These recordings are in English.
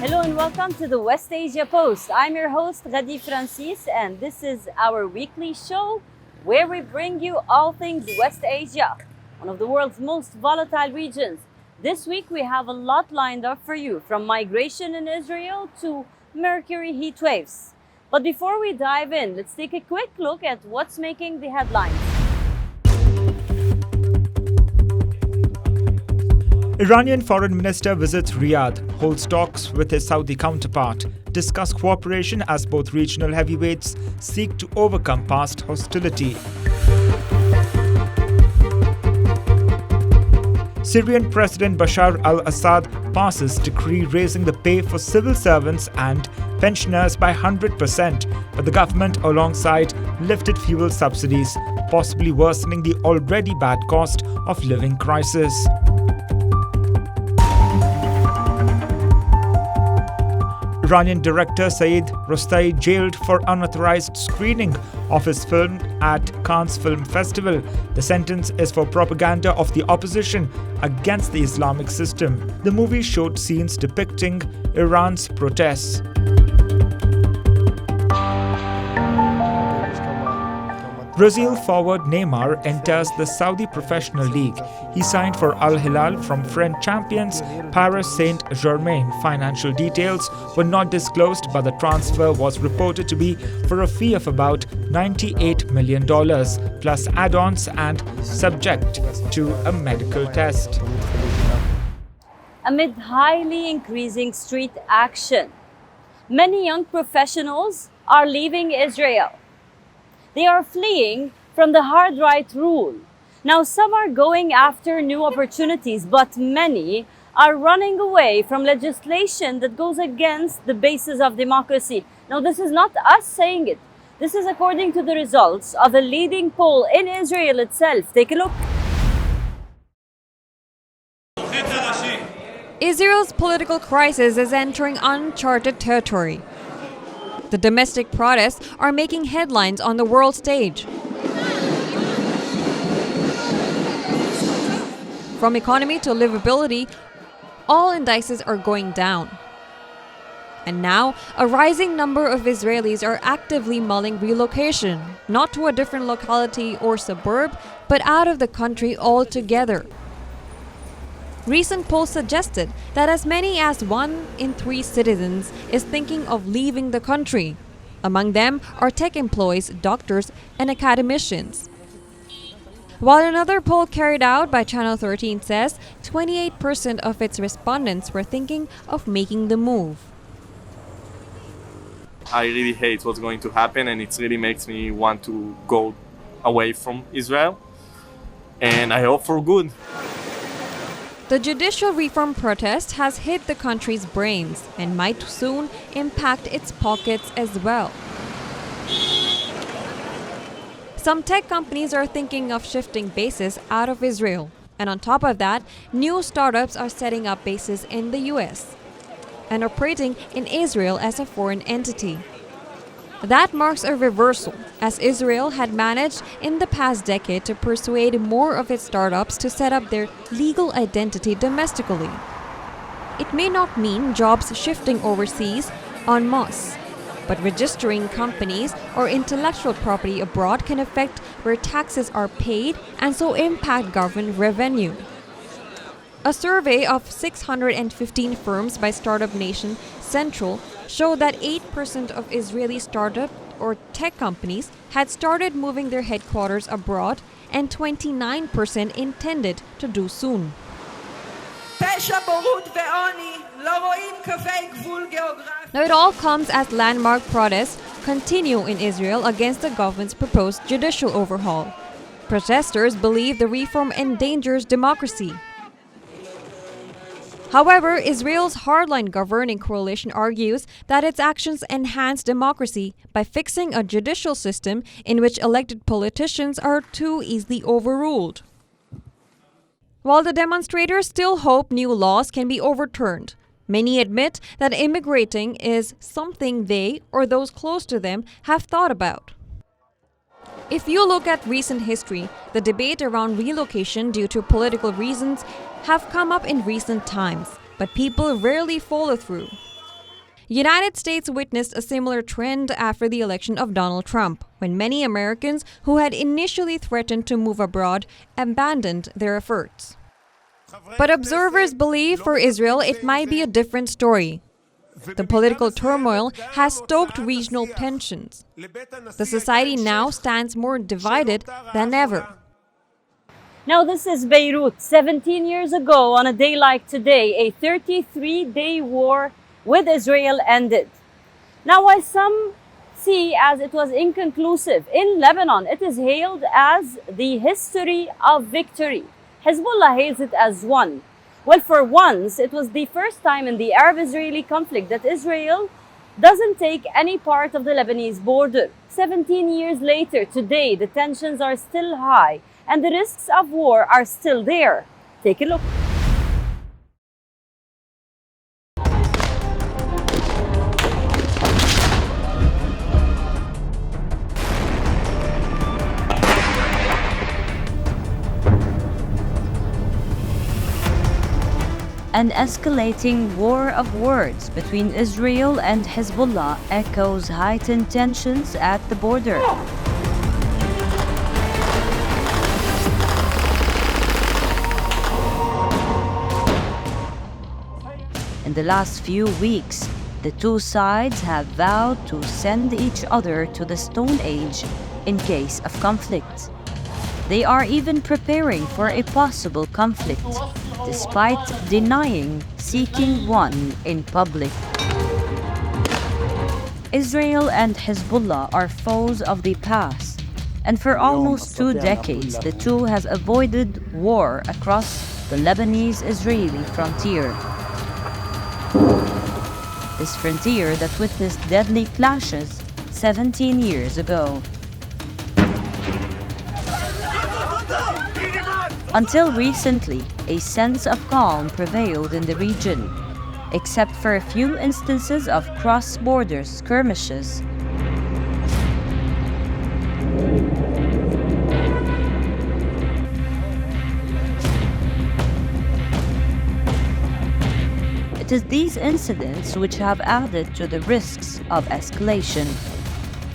Hello and welcome to the West Asia Post. I'm your host, Ghadi Francis, and this is our weekly show where we bring you all things West Asia, one of the world's most volatile regions. This week we have a lot lined up for you, from migration in Israel to Mercury heat waves. But before we dive in, let's take a quick look at what's making the headlines. Iranian Foreign Minister visits Riyadh, holds talks with his Saudi counterpart, discuss cooperation as both regional heavyweights seek to overcome past hostility. Syrian President Bashar al-Assad passes decree raising the pay for civil servants and pensioners by 100%, but the government alongside lifted fuel subsidies, possibly worsening the already bad cost of living crisis. Iranian director Saeed Rostai jailed for unauthorized screening of his film at Cannes Film Festival. The sentence is for propaganda of the opposition against the Islamic system. The movie showed scenes depicting Iran's protests. Brazil forward Neymar enters the Saudi Professional League. He signed for Al Hilal from French champions Paris Saint-Germain. Financial details were not disclosed, but the transfer was reported to be for a fee of about $98 million, plus add-ons and subject to a medical test. Amid highly increasing street action, many young professionals are leaving Israel. They are fleeing from the hard right rule. Now, some are going after new opportunities, but many are running away from legislation that goes against the basis of democracy. Now, this is not us saying it. This is according to the results of a leading poll in Israel itself. Take a look. Israel's political crisis is entering uncharted territory. The domestic protests are making headlines on the world stage. From economy to livability, all indices are going down. And now, a rising number of Israelis are actively mulling relocation, not to a different locality or suburb, but out of the country altogether. Recent polls suggested that as many as 1 in 3 citizens is thinking of leaving the country. Among them are tech employees, doctors, and academicians. While another poll carried out by Channel 13 says 28% of its respondents were thinking of making the move. I really hate what's going to happen, and it really makes me want to go away from Israel. And I hope for good. The judicial reform protest has hit the country's brains and might soon impact its pockets as well. Some tech companies are thinking of shifting bases out of Israel. And on top of that, new startups are setting up bases in the US and operating in Israel as a foreign entity. That marks a reversal, as Israel had managed in the past decade to persuade more of its startups to set up their legal identity domestically. It may not mean jobs shifting overseas en masse, but registering companies or intellectual property abroad can affect where taxes are paid and so impact government revenue. A survey of 615 firms by Startup Nation Central showed that 8% of Israeli startup or tech companies had started moving their headquarters abroad, and 29% intended to do soon. Now, it all comes as landmark protests continue in Israel against the government's proposed judicial overhaul. Protesters believe the reform endangers democracy. However, Israel's hardline governing coalition argues that its actions enhance democracy by fixing a judicial system in which elected politicians are too easily overruled. While the demonstrators still hope new laws can be overturned, many admit that immigrating is something they or those close to them have thought about. If you look at recent history, the debate around relocation due to political reasons have come up in recent times, but people rarely follow through. United States witnessed a similar trend after the election of Donald Trump, when many Americans who had initially threatened to move abroad abandoned their efforts. But observers believe for Israel it might be a different story. The political turmoil has stoked regional tensions. The society now stands more divided than ever. Now this is Beirut. 17 years ago, on a day like today, a 33-day war with Israel ended. Now, while some see as it was inconclusive, in Lebanon it is hailed as the history of victory. Hezbollah hails it as one. Well, for once, it was the first time in the Arab-Israeli conflict that Israel doesn't take any part of the Lebanese border. 17 years later, today, the tensions are still high and the risks of war are still there. Take a look. An escalating war of words between Israel and Hezbollah echoes heightened tensions at the border. In the last few weeks, the two sides have vowed to send each other to the Stone Age in case of conflict. They are even preparing for a possible conflict, despite denying seeking one in public. Israel and Hezbollah are foes of the past, and for almost 2 decades, the two has avoided war across the Lebanese-Israeli frontier. This frontier that witnessed deadly clashes 17 years ago. Until recently, a sense of calm prevailed in the region, except for a few instances of cross-border skirmishes. It is these incidents which have added to the risks of escalation,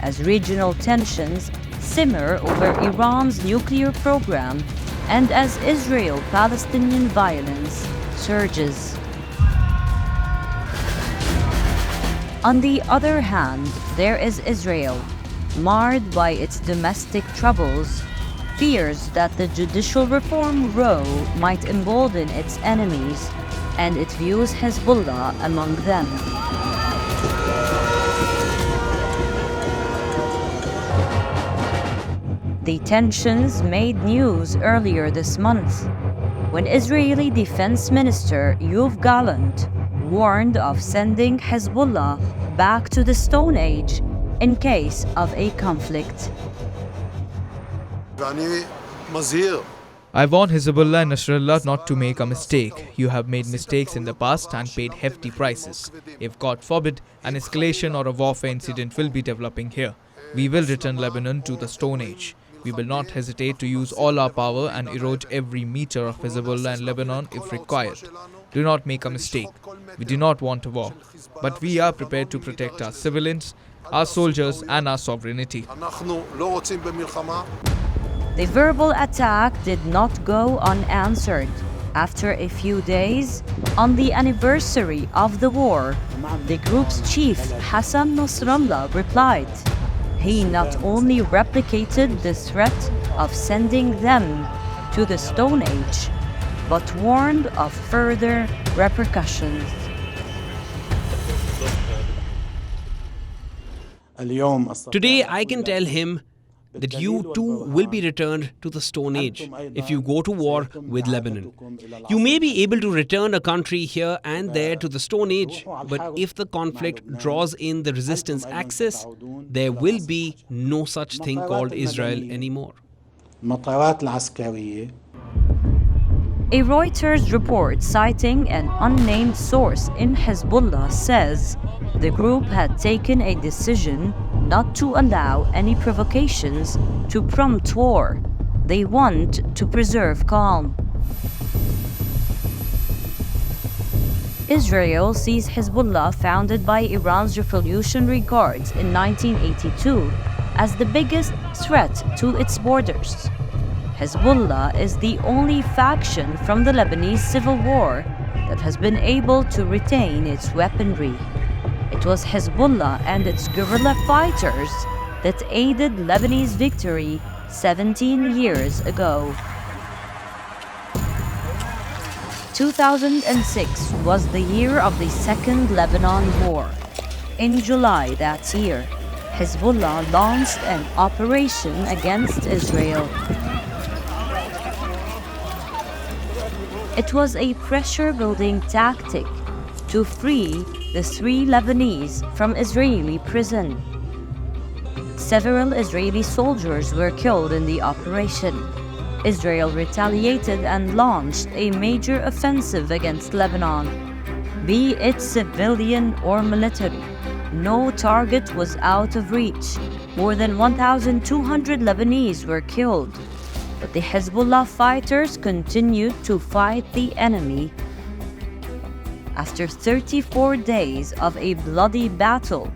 as regional tensions simmer over Iran's nuclear program and as Israel-Palestinian violence surges. On the other hand, there is Israel, marred by its domestic troubles, fears that the judicial reform row might embolden its enemies, and it views Hezbollah among them. The tensions made news earlier this month, when Israeli Defense Minister Yoav Gallant warned of sending Hezbollah back to the Stone Age in case of a conflict. I warn Hezbollah and Nasrallah not to make a mistake. You have made mistakes in the past and paid hefty prices. If God forbid, an escalation or a warfare incident will be developing here, we will return Lebanon to the Stone Age. We will not hesitate to use all our power and erode every meter of Hezbollah and Lebanon if required. Do not make a mistake. We do not want a war, but we are prepared to protect our civilians, our soldiers, and our sovereignty. The verbal attack did not go unanswered. After a few days, on the anniversary of the war, the group's chief, Hassan Nasrallah, replied. He not only replicated the threat of sending them to the Stone Age, but warned of further repercussions. Today I can tell him that you too will be returned to the Stone Age if you go to war with Lebanon. You may be able to return a country here and there to the Stone Age, but if the conflict draws in the resistance axis, there will be no such thing called Israel anymore. A Reuters report citing an unnamed source in Hezbollah says the group had taken a decision not to allow any provocations to prompt war. They want to preserve calm. Israel sees Hezbollah, founded by Iran's Revolutionary Guards in 1982, as the biggest threat to its borders. Hezbollah is the only faction from the Lebanese civil war that has been able to retain its weaponry. It was Hezbollah and its guerrilla fighters that aided Lebanese victory 17 years ago. 2006 was the year of the Second Lebanon War. In July that year, Hezbollah launched an operation against Israel. It was a pressure-building tactic to free the 3 Lebanese from Israeli prison. Several Israeli soldiers were killed in the operation. Israel retaliated and launched a major offensive against Lebanon. Be it civilian or military, no target was out of reach. More than 1,200 Lebanese were killed. But the Hezbollah fighters continued to fight the enemy. After 34 days of a bloody battle,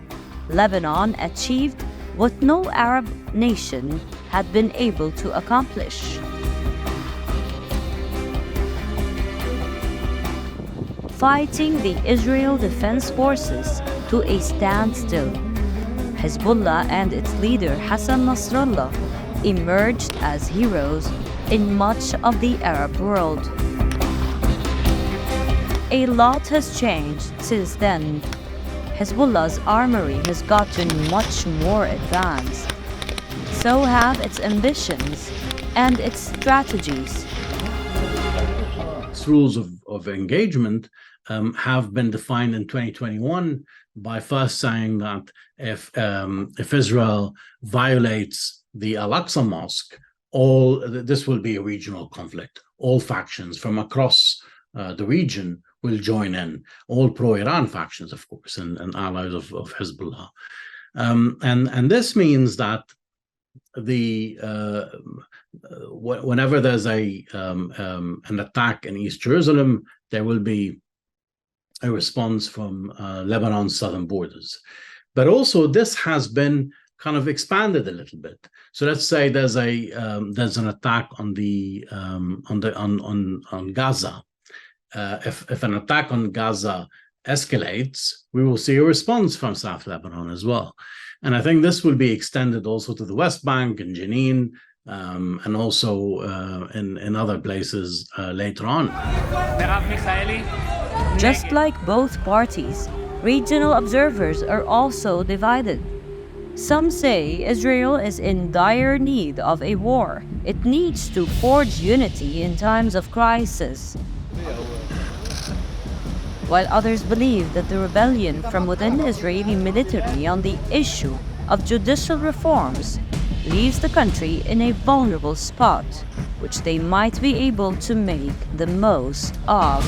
Lebanon achieved what no Arab nation had been able to accomplish. Fighting the Israel Defense Forces to a standstill. Hezbollah and its leader Hassan Nasrallah emerged as heroes in much of the Arab world. A lot has changed since then. Hezbollah's armory has gotten much more advanced. So have its ambitions and its strategies. Its rules of engagement have been defined in 2021 by first saying that if Israel violates the Al-Aqsa Mosque, this will be a regional conflict. All factions from across the region will join in, all pro-Iran factions, of course, and allies of Hezbollah. And this means that whenever there's an attack in East Jerusalem, there will be a response from Lebanon's southern borders. But also, this has been kind of expanded a little bit. So let's say there's an attack on Gaza. If an attack on Gaza escalates, we will see a response from South Lebanon as well. And I think this will be extended also to the West Bank and Jenin, and also in other places later on. Just like both parties, regional observers are also divided. Some say Israel is in dire need of a war. It needs to forge unity in times of crisis. While others believe that the rebellion from within Israeli military on the issue of judicial reforms leaves the country in a vulnerable spot, which they might be able to make the most of.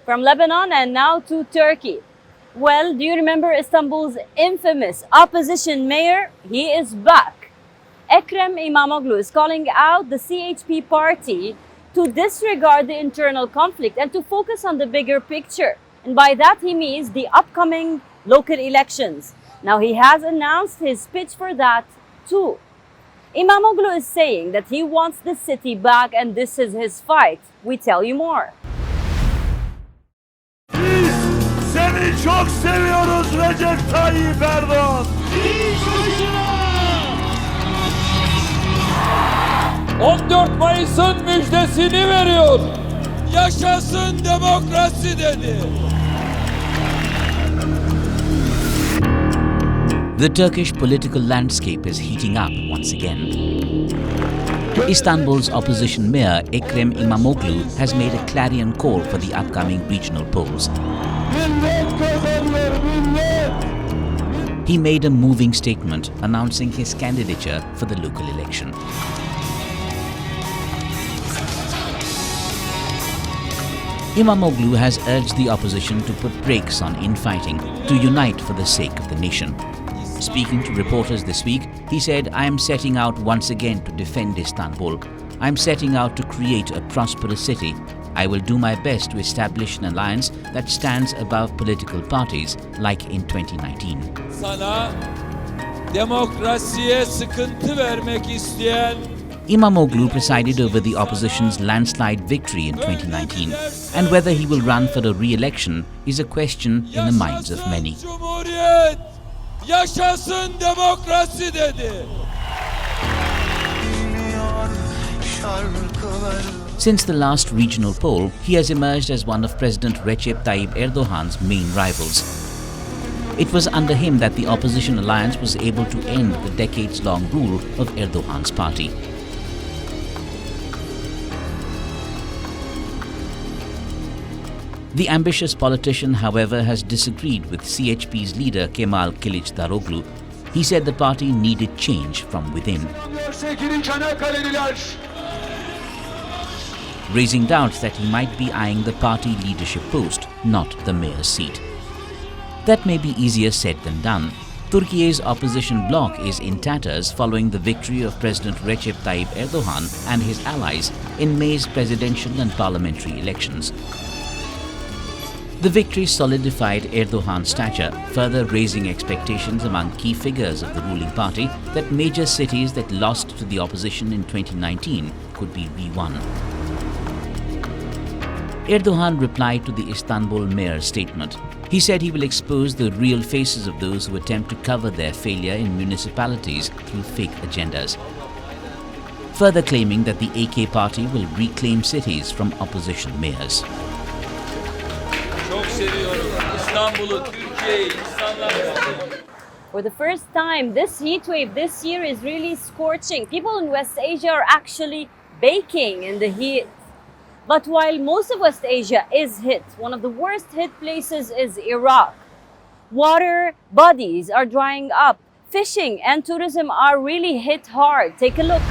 From Lebanon and now to Turkey. Well, do you remember Istanbul's infamous opposition mayor? He is back. Ekrem İmamoğlu is calling out the CHP party to disregard the internal conflict and to focus on the bigger picture. And by that he means the upcoming local elections. Now he has announced his pitch for that too. İmamoğlu is saying that he wants the city back and this is his fight. We tell you more. Seni çok seviyoruz Recep Tayyip Erdoğan. 14 Mayıs'ın müjdesini veriyor. Yaşasın demokrasi dedi. The Turkish political landscape is heating up once again. Istanbul's opposition mayor Ekrem İmamoğlu has made a clarion call for the upcoming regional polls. He made a moving statement announcing his candidature for the local election. İmamoğlu has urged the opposition to put brakes on infighting, to unite for the sake of the nation. Speaking to reporters this week, he said, "I am setting out once again to defend Istanbul. I am setting out to create a prosperous city. I will do my best to establish an alliance that stands above political parties, like in 2019. Sana demokrasiye sıkıntı vermek isteyen Imamoglu presided over the opposition's landslide victory in 2019, and whether he will run for a re-election is a question in the minds of many. Cumhuriyet, yaşasın demokrasi dedi. Since the last regional poll, he has emerged as one of President Recep Tayyip Erdogan's main rivals. It was under him that the opposition alliance was able to end the decades-long rule of Erdogan's party. The ambitious politician, however, has disagreed with CHP's leader Kemal Kılıçdaroğlu. He said the party needed change from within, raising doubts that he might be eyeing the party leadership post, not the mayor's seat. That may be easier said than done. Turkey's opposition bloc is in tatters following the victory of President Recep Tayyip Erdogan and his allies in May's presidential and parliamentary elections. The victory solidified Erdogan's stature, further raising expectations among key figures of the ruling party that major cities that lost to the opposition in 2019 could be re-won. Erdogan replied to the Istanbul mayor's statement. He said he will expose the real faces of those who attempt to cover their failure in municipalities through fake agendas, further claiming that the AK party will reclaim cities from opposition mayors. For the first time, this heat wave this year is really scorching. People in West Asia are actually baking in the heat. But while most of West Asia is hit, one of the worst hit places is Iraq. Water bodies are drying up. Fishing and tourism are really hit hard. Take a look.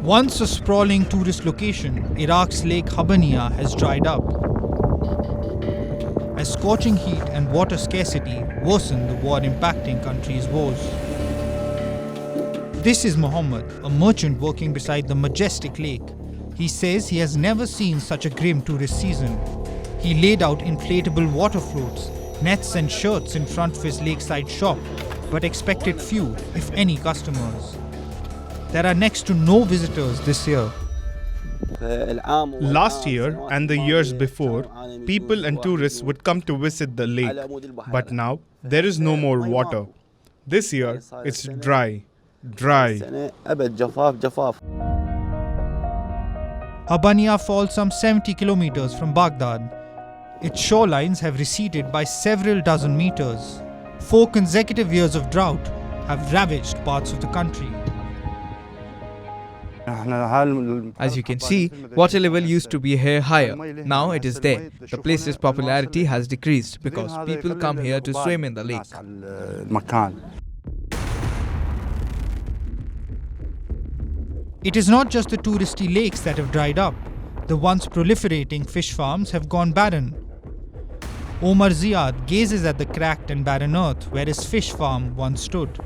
Once a sprawling tourist location, Iraq's Lake Habaniya has dried up, as scorching heat and water scarcity worsen the war-impacting country's woes. This is Muhammad, a merchant working beside the majestic lake. He says he has never seen such a grim tourist season. He laid out inflatable water floats, nets and shirts in front of his lakeside shop, but expected few, if any, customers. There are next to no visitors this year. Last year and the years before, people and tourists would come to visit the lake. But now, there is no more water. This year, it's dry. Habaniya falls some 70 kilometers from Baghdad. Its shorelines have receded by several dozen meters. 4 consecutive years of drought have ravaged parts of the country. As you can see, water level used to be here higher. Now it is there. The place's popularity has decreased because people come here to swim in the lake. It is not just the touristy lakes that have dried up. The once proliferating fish farms have gone barren. Omar Ziad gazes at the cracked and barren earth where his fish farm once stood.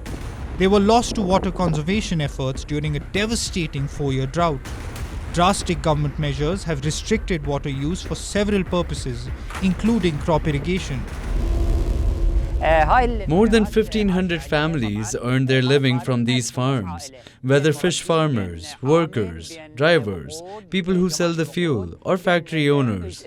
They were lost to water conservation efforts during a devastating 4-year drought. Drastic government measures have restricted water use for several purposes, including crop irrigation. More than 1,500 families earn their living from these farms, whether fish farmers, workers, drivers, people who sell the fuel, or factory owners.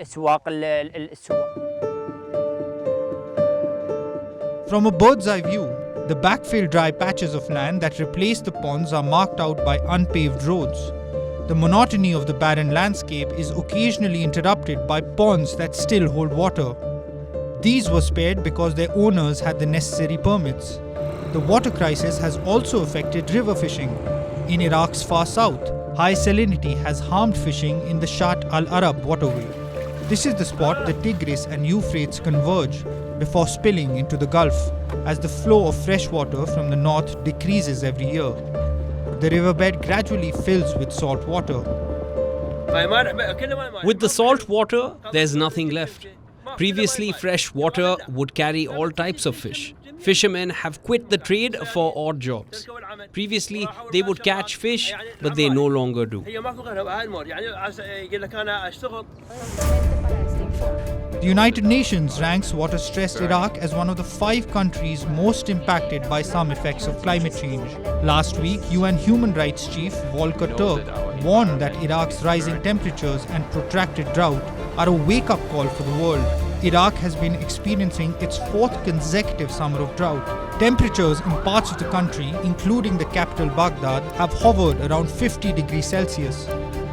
From a bird's eye view, the backfilled dry patches of land that replace the ponds are marked out by unpaved roads. The monotony of the barren landscape is occasionally interrupted by ponds that still hold water. These were spared because their owners had the necessary permits. The water crisis has also affected river fishing. In Iraq's far south, high salinity has harmed fishing in the Shat al-Arab waterway. This is the spot the Tigris and Euphrates converge before spilling into the Gulf, as the flow of fresh water from the north decreases every year. The riverbed gradually fills with salt water. With the salt water, there's nothing left. Previously, fresh water would carry all types of fish. Fishermen have quit the trade for odd jobs. Previously, they would catch fish, but they no longer do. The United Nations ranks water-stressed Iraq as one of the 5 countries most impacted by some effects of climate change. Last week, UN Human Rights Chief Volker Turk warned that Iraq's rising temperatures and protracted drought are a wake-up call for the world. Iraq has been experiencing its 4th consecutive summer of drought. Temperatures in parts of the country, including the capital Baghdad, have hovered around 50 degrees Celsius.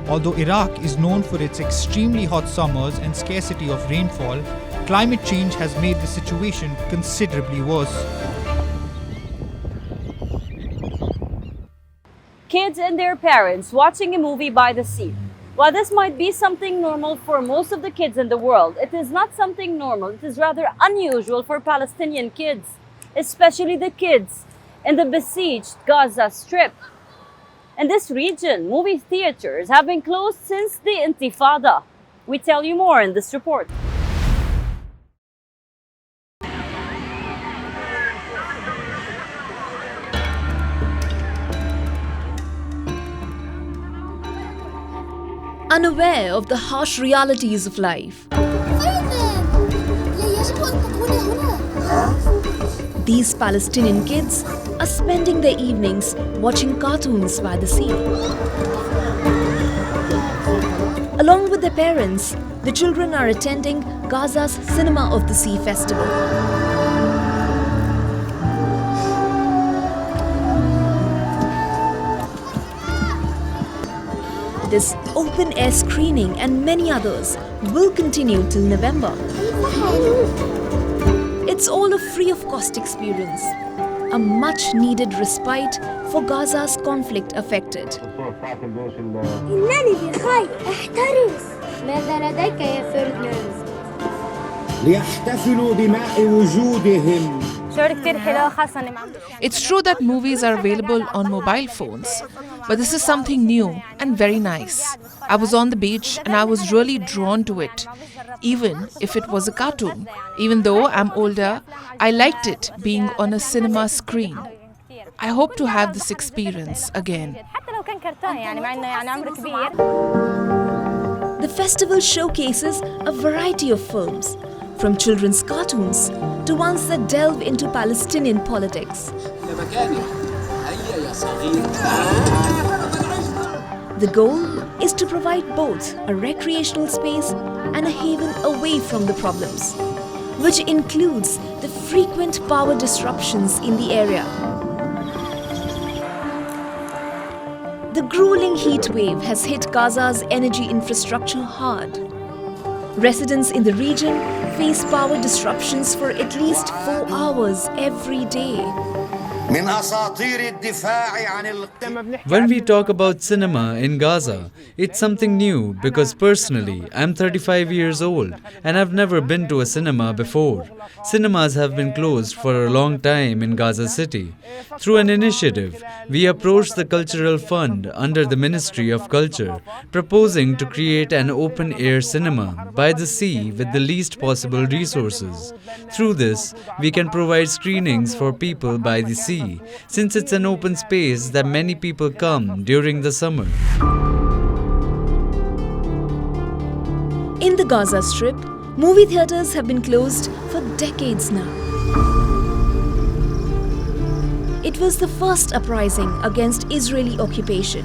Although Iraq is known for its extremely hot summers and scarcity of rainfall, climate change has made the situation considerably worse. Kids and their parents watching a movie by the sea. While this might be something normal for most of the kids in the world, it is not something normal. It is rather unusual for Palestinian kids, especially the kids in the besieged Gaza Strip. In this region, movie theaters have been closed since the Intifada. We tell you more in this report. Unaware of the harsh realities of life, these Palestinian kids are spending their evenings watching cartoons by the sea. Along with their parents, the children are attending Gaza's Cinema of the Sea festival. This open-air screening and many others will continue till November. It's all a free-of-cost experience, a much-needed respite for Gaza's conflict-affected. إنني بخير، احترس. ماذا لديك يا فردناند؟ ليحتفلوا بماء وجودهم. It's true that movies are available on mobile phones, but this is something new and very nice. I was on the beach and I was really drawn to it, even if it was a cartoon. Even though I'm older, I liked it being on a cinema screen. I hope to have this experience again. The festival showcases a variety of films, from children's cartoons to ones that delve into Palestinian politics. The goal is to provide both a recreational space and a haven away from the problems, which includes the frequent power disruptions in the area. The gruelling heat wave has hit Gaza's energy infrastructure hard. Residents in the region face power disruptions for at least 4 hours every day. When we talk about cinema in Gaza, it's something new because personally, I'm 35 years old and I've never been to a cinema before. Cinemas have been closed for a long time in Gaza City. Through an initiative, we approached the Cultural Fund under the Ministry of Culture, proposing to create an open-air cinema by the sea with the least possible resources. Through this, we can provide screenings for people by the sea, since it's an open space that many people come during the summer. In the Gaza Strip, movie theaters have been closed for decades now. It was the first uprising against Israeli occupation,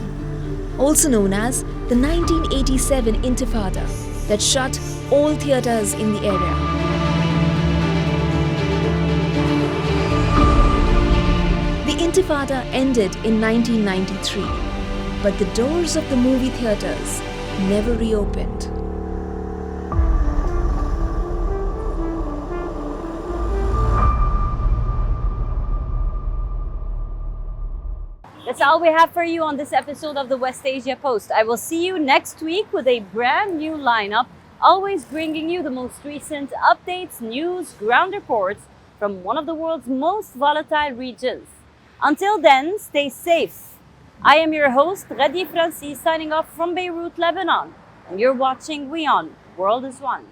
also known as the 1987 Intifada, that shut all theaters in the area. The Intifada ended in 1993, but the doors of the movie theaters never reopened. That's all we have for you on this episode of the West Asia Post. I will see you next week with a brand new lineup, always bringing you the most recent updates, news, ground reports from one of the world's most volatile regions. Until then, stay safe. I am your host, Ghadi Francis, signing off from Beirut, Lebanon. And you're watching WION World is One.